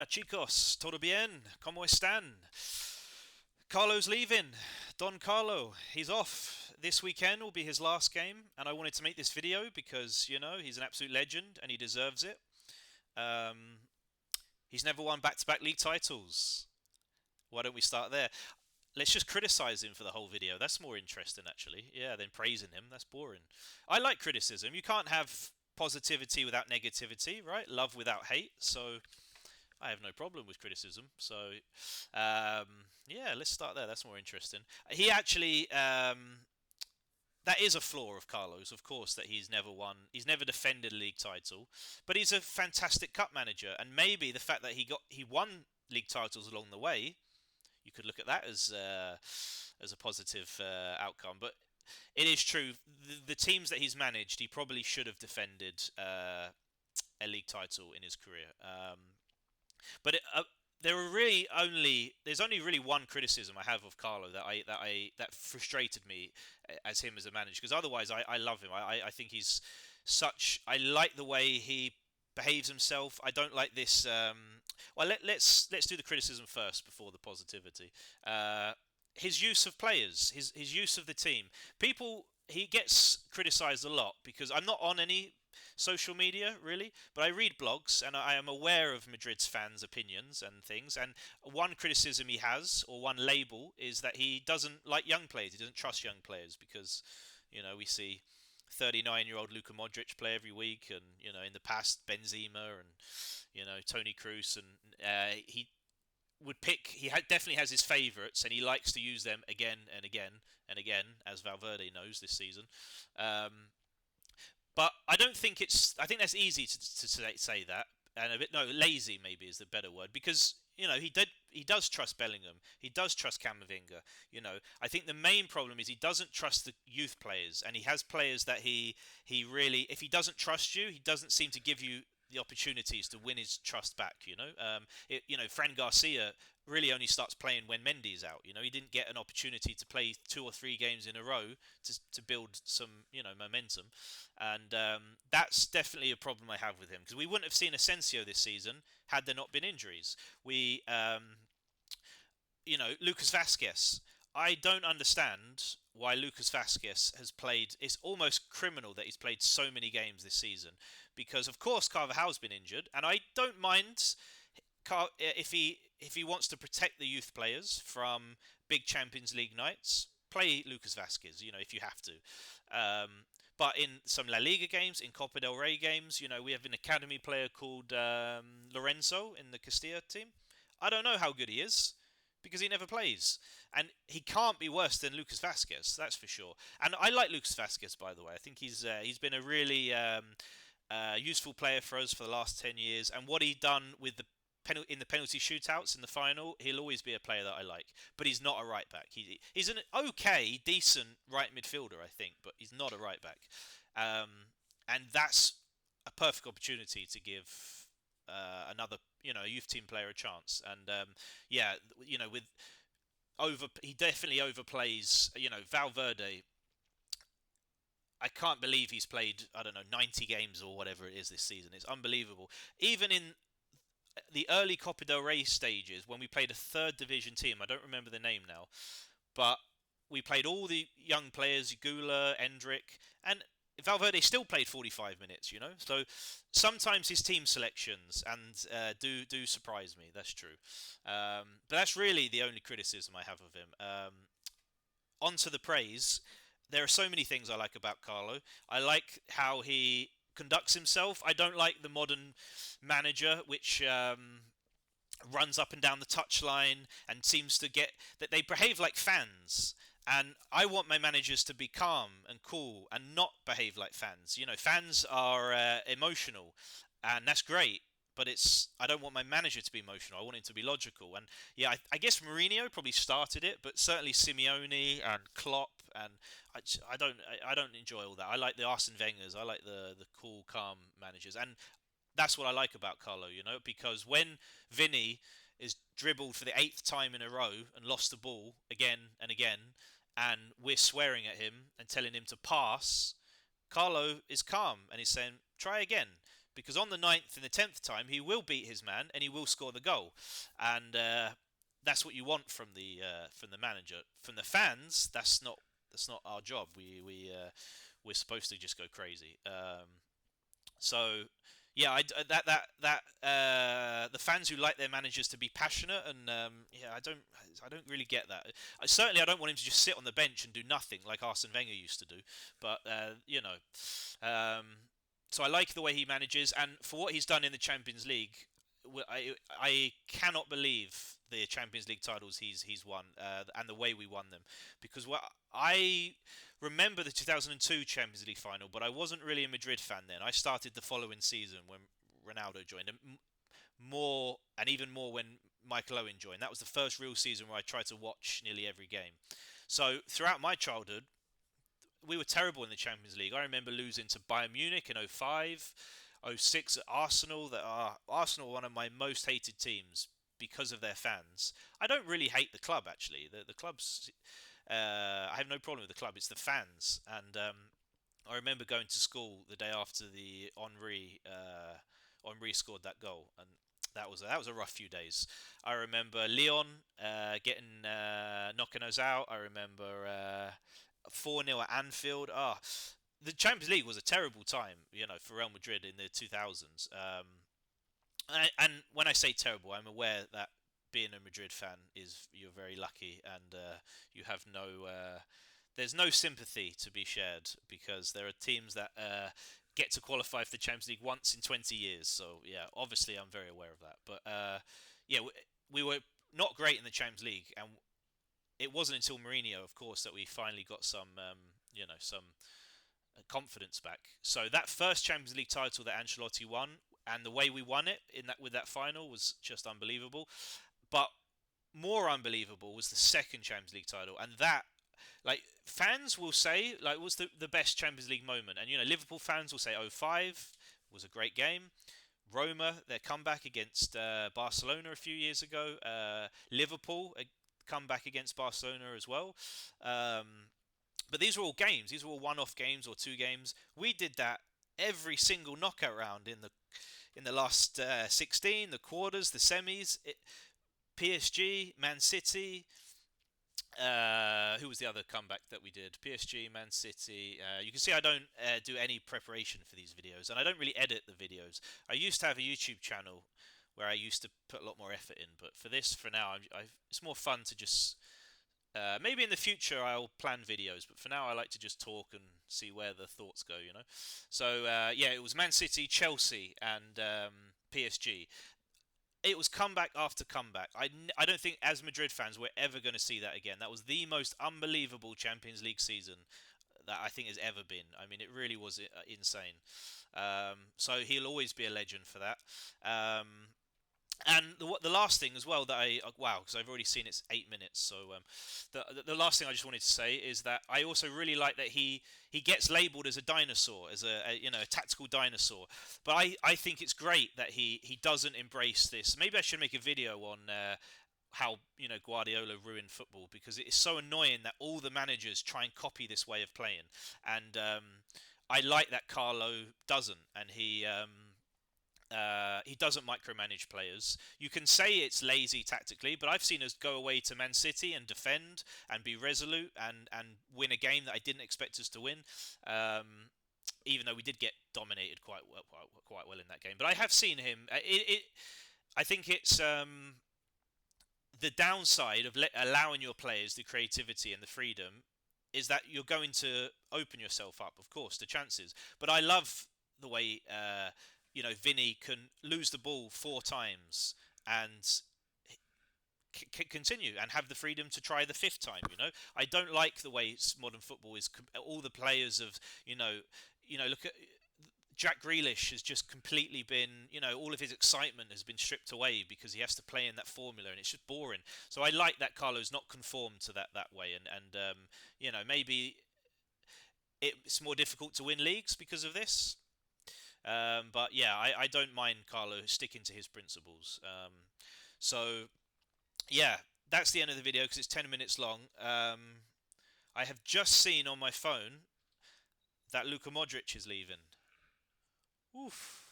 Chicos, todo bien? ¿Cómo están? Carlo's leaving. Don Carlo, he's off. This weekend will be his last game, and I wanted to make this video because, he's an absolute legend and he deserves it. Um, he's never won back to back league titles. Why don't we start there? Let's just criticize him for the whole video. That's more interesting, actually. Yeah, than praising him. That's boring. I like criticism. You can't have positivity without negativity, right? Love without hate. So I have no problem with criticism. So, yeah, let's start there. That's more interesting. He actually, that is a flaw of Carlos, of course, that he's never won, he's never defended a league title, but he's a fantastic cup manager, and maybe the fact that he won league titles along the way, you could look at that as a positive outcome. But it is true, the teams that he's managed, he probably should have defended a league title in his career. But there are really only there's only really one criticism I have of Carlo that frustrated me as him as a manager, because otherwise I love him. I think he's such. I like the way he behaves himself. I don't like this. Well, let's do the criticism first before the positivity. His use of players, his use of the team. People, he gets criticised a lot because I'm not on any social media really, but I read blogs and I am aware of Madrid's fans' opinions and things. And one criticism he has, or one label, is that he doesn't like young players. He doesn't trust young players because, we see 39-year-old Luka Modric play every week, and in the past Benzema and Tony Kroos, and he would pick. Definitely has his favourites, and he likes to use them again and again and again, as Valverde knows this season. Um, but I don't think it's. I think that's easy to say that, and a bit no lazy maybe is the better word, because he does trust Bellingham, he does trust Camavinga. I think the main problem is he doesn't trust the youth players, and he has players that he really, if he doesn't trust you, he doesn't seem to give you the opportunities to win his trust back. Fran Garcia really only starts playing when Mendy's out. He didn't get an opportunity to play 2 or 3 games in a row to build some momentum, and that's definitely a problem I have with him, because we wouldn't have seen Asensio this season had there not been injuries. Lucas Vasquez. I don't understand why Lucas Vasquez has played. It's almost criminal that he's played so many games this season, because of course Carvajal's been injured, and I don't mind if he wants to protect the youth players from big Champions League nights. Play Lucas Vasquez, if you have to. But in some La Liga games, in Copa del Rey games, we have an academy player called Lorenzo in the Castilla team. I don't know how good he is because he never plays, and he can't be worse than Lucas Vasquez. That's for sure. And I like Lucas Vasquez, by the way. I think he's been a really useful player for us for the last 10 years, and what he done with the in the penalty shootouts in the final, he'll always be a player that I like. But he's not a right back. He's an okay, decent right midfielder, I think, but he's not a right back. And that's a perfect opportunity to give another, youth team player a chance. And yeah, with he definitely overplays. Valverde. I can't believe he's played, I don't know, 90 games or whatever it is this season. It's unbelievable. Even in the early Copa del Rey stages, when we played a third division team, I don't remember the name now, but we played all the young players, Gula, Endrick, and Valverde still played 45 minutes. So sometimes his team selections and do surprise me. That's true, but that's really the only criticism I have of him. On to the praise. There are so many things I like about Carlo. I like how he conducts himself. I don't like the modern manager, which runs up and down the touchline and seems to get that they behave like fans. And I want my managers to be calm and cool and not behave like fans. Fans are emotional, and that's great. But I don't want my manager to be emotional. I want him to be logical. And yeah, I guess Mourinho probably started it, but certainly Simeone and Klopp, and I don't enjoy all that. I like the Arsene Wengers. I like the cool, calm managers, and that's what I like about Carlo. Because when Vinny is dribbled for the 8th time in a row and lost the ball again and again, and we're swearing at him and telling him to pass, Carlo is calm and he's saying, try again. because on the ninth and the 10th time he will beat his man and he will score the goal, and that's what you want from the manager. From the fans, that's not our job. We're supposed to just go crazy. So yeah, the fans who like their managers to be passionate, and yeah, I don't really get that. I don't want him to just sit on the bench and do nothing like Arsene Wenger used to do. But um, so I like the way he manages, and for what he's done in the Champions League, I cannot believe the Champions League titles he's won, and the way we won them, because I remember the 2002 Champions League final, but I wasn't really a Madrid fan then. I started the following season when Ronaldo joined, and more, and even more when Michael Owen joined. That was the first real season where I tried to watch nearly every game. So throughout my childhood, we were terrible in the Champions League. I remember losing to Bayern Munich in 05, 06 at Arsenal. That are Arsenal, one of my most hated teams because of their fans. I don't really hate the club actually. The club's I have no problem with the club. It's the fans, and I remember going to school the day after the Henry scored that goal, and that was a rough few days. I remember Leon getting knocking us out. I remember 4-0 at Anfield. The Champions League was a terrible time, for Real Madrid in the 2000s. And when I say terrible, I'm aware that being a Madrid fan you're very lucky, and you have there's no sympathy to be shared, because there are teams that get to qualify for the Champions League once in 20 years. So yeah, obviously I'm very aware of that. But yeah, we were not great in the Champions League, and it wasn't until Mourinho, of course, that we finally got some confidence back. So that first Champions League title that Ancelotti won, and the way we won it with that final, was just unbelievable. But more unbelievable was the second Champions League title, and that, like, fans will say, like, was the best Champions League moment, and Liverpool fans will say 05 was a great game. Roma, their comeback against Barcelona a few years ago. Liverpool, a comeback against Barcelona as well. But these were all games. These were all one-off games or two games. We did that every single knockout round in the last 16, the quarters, the semis. PSG, Man City. Who was the other comeback that we did? PSG, Man City. You can see I don't do any preparation for these videos, and I don't really edit the videos. I used to have a YouTube channel where I used to put a lot more effort in, but for now, it's more fun to just. Maybe in the future I'll plan videos, but for now I like to just talk and see where the thoughts go. So yeah, it was Man City, Chelsea, and PSG. It was comeback after comeback. I don't think, as Madrid fans, we're ever going to see that again. That was the most unbelievable Champions League season that I think has ever been. I mean, it really was insane. So he'll always be a legend for that. And the last thing as well that wow, because I've already seen it's 8 minutes. So the last thing I just wanted to say is that I also really like that he gets labelled as a dinosaur, as a tactical dinosaur. But I think it's great that he doesn't embrace this. Maybe I should make a video on how Guardiola ruined football, because it is so annoying that all the managers try and copy this way of playing. And I like that Carlo doesn't, and he doesn't micromanage players. You can say it's lazy tactically, but I've seen us go away to Man City and defend and be resolute and win a game that I didn't expect us to win. Even though we did get dominated quite well in that game. But I have seen him. I think it's the downside of allowing your players the creativity and the freedom is that you're going to open yourself up, of course, to chances. But I love the way Vinny can lose the ball 4 times and continue and have the freedom to try the 5th time. I don't like the way modern football is. All the players of look at Jack Grealish has just completely been, all of his excitement has been stripped away because he has to play in that formula, and it's just boring. So I like that Carlo's not conformed to that way, and maybe it's more difficult to win leagues because of this. But yeah, I don't mind Carlo sticking to his principles. So yeah, that's the end of the video because it's 10 minutes long. I have just seen on my phone that Luka Modric is leaving. Oof.